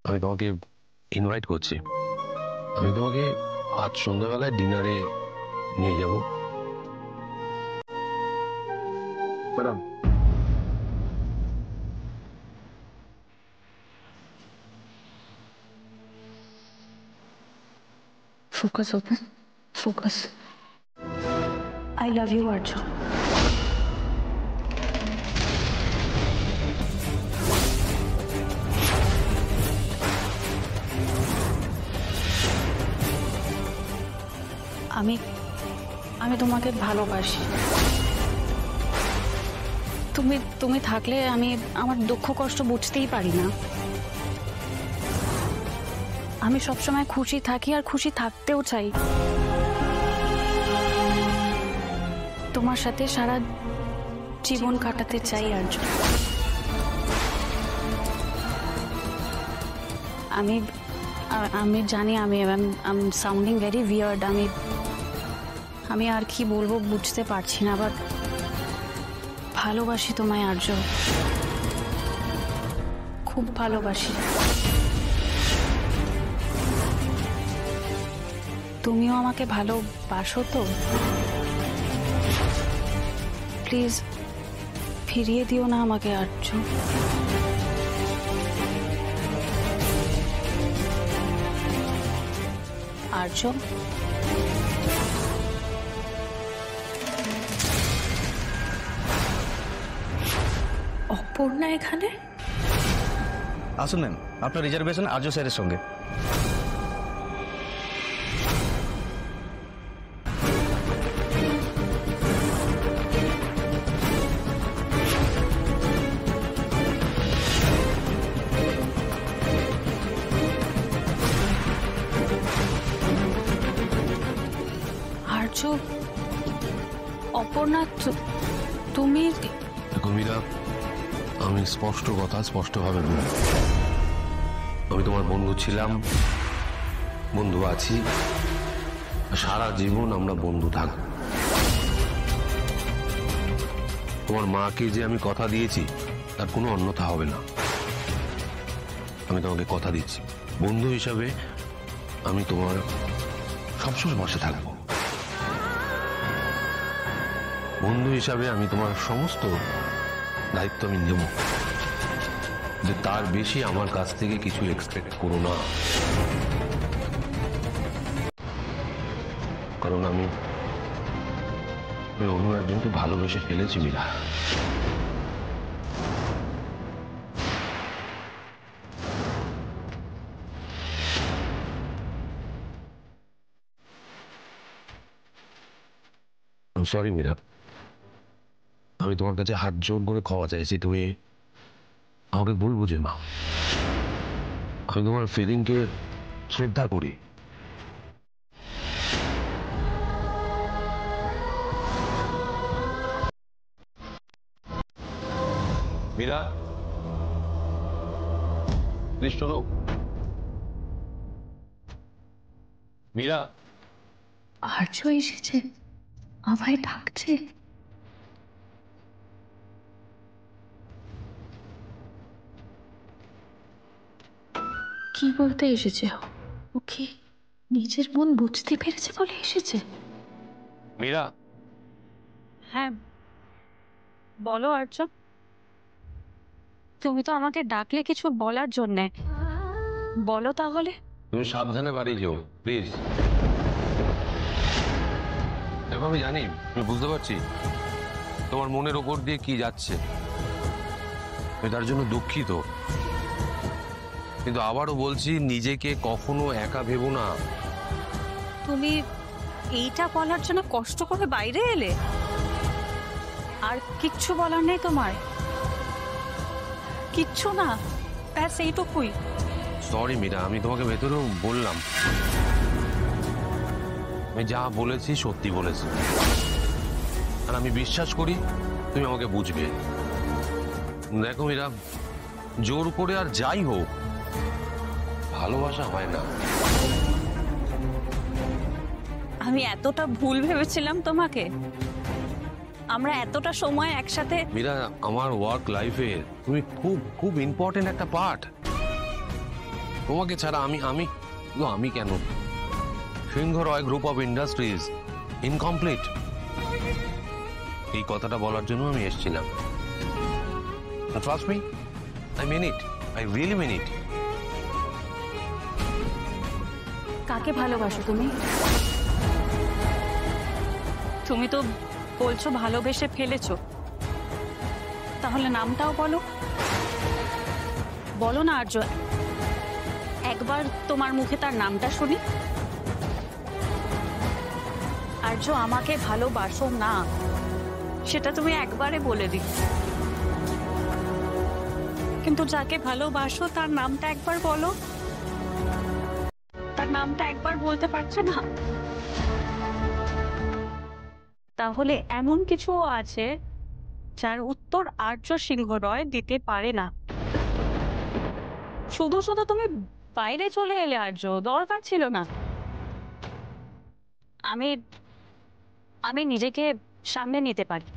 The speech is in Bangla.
আমি তোমাকে ইনভাইট করছি। আমি তোমাকে আজ সন্ধ্যাবেলায় ডিনারে নিয়ে যাব। Madam, Focus, open. Focus. I love you, Arjun. আমি আমি তোমাকে ভালোবাসি। তুমি তুমি থাকলে আমি আমার দুঃখ কষ্ট বুঝতেই পারি না। আমি সবসময় খুশি থাকি আর খুশি থাকতেও চাই। তোমার সাথে সারা জীবন কাটাতে চাই আর্জুন। আমি আমি জানি আমি সাউন্ডিং ভেরি উইয়ার্ড। আমি আর কি বলবো বুঝতে পারছি না, বাট ভালোবাসি তোমায় আর্জুন, খুব ভালোবাসি। তুমিও আমাকে ভালোবাসো তো? প্লিজ ফিরিয়ে দিও না আমাকে আর্জুন। আর্জুন, অপর্ণা এখানে? আসুন ম্যাম, আপনার রিজার্ভেশন আর্য স্যারের সঙ্গে। আর্য, অপর্ণা তুমি? মীরা, আমি স্পষ্ট কথা স্পষ্টভাবে বলি, আমি তোমার বন্ধু ছিলাম, বন্ধু আছি, সারা জীবন আমরা বন্ধু থাকব। তোমার মাকে যে আমি কথা দিয়েছি তার কোনো অন্যথা হবে না। আমি তোমাকে কথা দিচ্ছি, বন্ধু হিসাবে আমি তোমার সবসময় পাশে থাকবো। বন্ধু হিসাবে আমি তোমার সমস্ত দায়িত্ব আমি নেব, যে তার বেশি আমার কাছ থেকে কিছু এক্সপেক্ট করো না। কারণ আমি অন্য একজনকে ভালোবেসে ফেলেছি মীরা। সরি মীরা, আমি তোমার কাছে হাত জোর করে ক্ষমা চাইছি, তুমি আমাকে ভুল বুঝে নাও। আমি তোমার ফিলিংকে শ্রদ্ধা করি। মীরা, প্লিজ শোনো। মীরা, আর্য এসেছে, আমায় ডাকছে। কি বলতে এসেছে? ওকে নিজের মন বুঝতে পেরেছে বলে এসেছে? মীরা। হ্যাঁ বলো আর্য। তুমি তো আমাকে ডাকলে কিছু বলার জন্যে, বলো তাহলে। তুমি সাবধানে বাড়ি যেও প্লিজ। দেখো, আমি জানি, আমি বুঝতে পারছি তোমার মনের ওপর দিয়ে কি যাচ্ছে, আমি তার জন্য দুঃখিত। কিন্তু আবারও বলছি, নিজেকে কখনো একা ভেবো না। তুমি এইটা বলার জন্য কষ্ট করে বাইরে এলে? আর কিচ্ছু বলার নেই তোমার? কিচ্ছু না, ব্যাস এইটুকুই? সরি মীরা, আমি তোমাকে ভেতরেও বললাম, আমি যা বলেছি সত্যি বলেছি, আর আমি বিশ্বাস করি তুমি আমাকে বুঝবে। দেখো মীরা, জোর করে আর যাই হোক ভালোবাসা হয় না। আমি এতটা ভুল ভেবেছিলাম তোমাকে? আমরা এতটা সময় একসাথে। মীরা, আমার ওয়ার্ক লাইফে তুমি খুব খুব ইম্পর্টেন্ট একটা পার্ট। তোমাকে ছাড়া আমি আমি শুধু আমি কেন, Singha Roy group of industries incomplete, এই কথাটা বলার জন্য আমি এসেছিলাম। Trust me, I mean it, I really mean it. কাকে ভালোবাসো তুমি? তুমি তো বলছো ভালোবেসে ফেলেছো, তাহলে নামটাও বলো। বলো না আর্য, একবার তোমার মুখে তার নামটা শুনি। আর্য, আমাকে ভালোবাসো না সেটা তুমি একবারে বলে দিও, কিন্তু যাকে ভালোবাসো তার নামটা একবার বলো। তার নামটা একবার বলতে পারছো না? তাহলে এমন কিছু আছে যার উত্তর আর্য সিংহ রয় দিতে পারে না। শুধু শুধু তুমি বাইরে চলে এলে আর্য, দরকার ছিল না। আমি আমি নিজেকে সামনে নিতে পারি।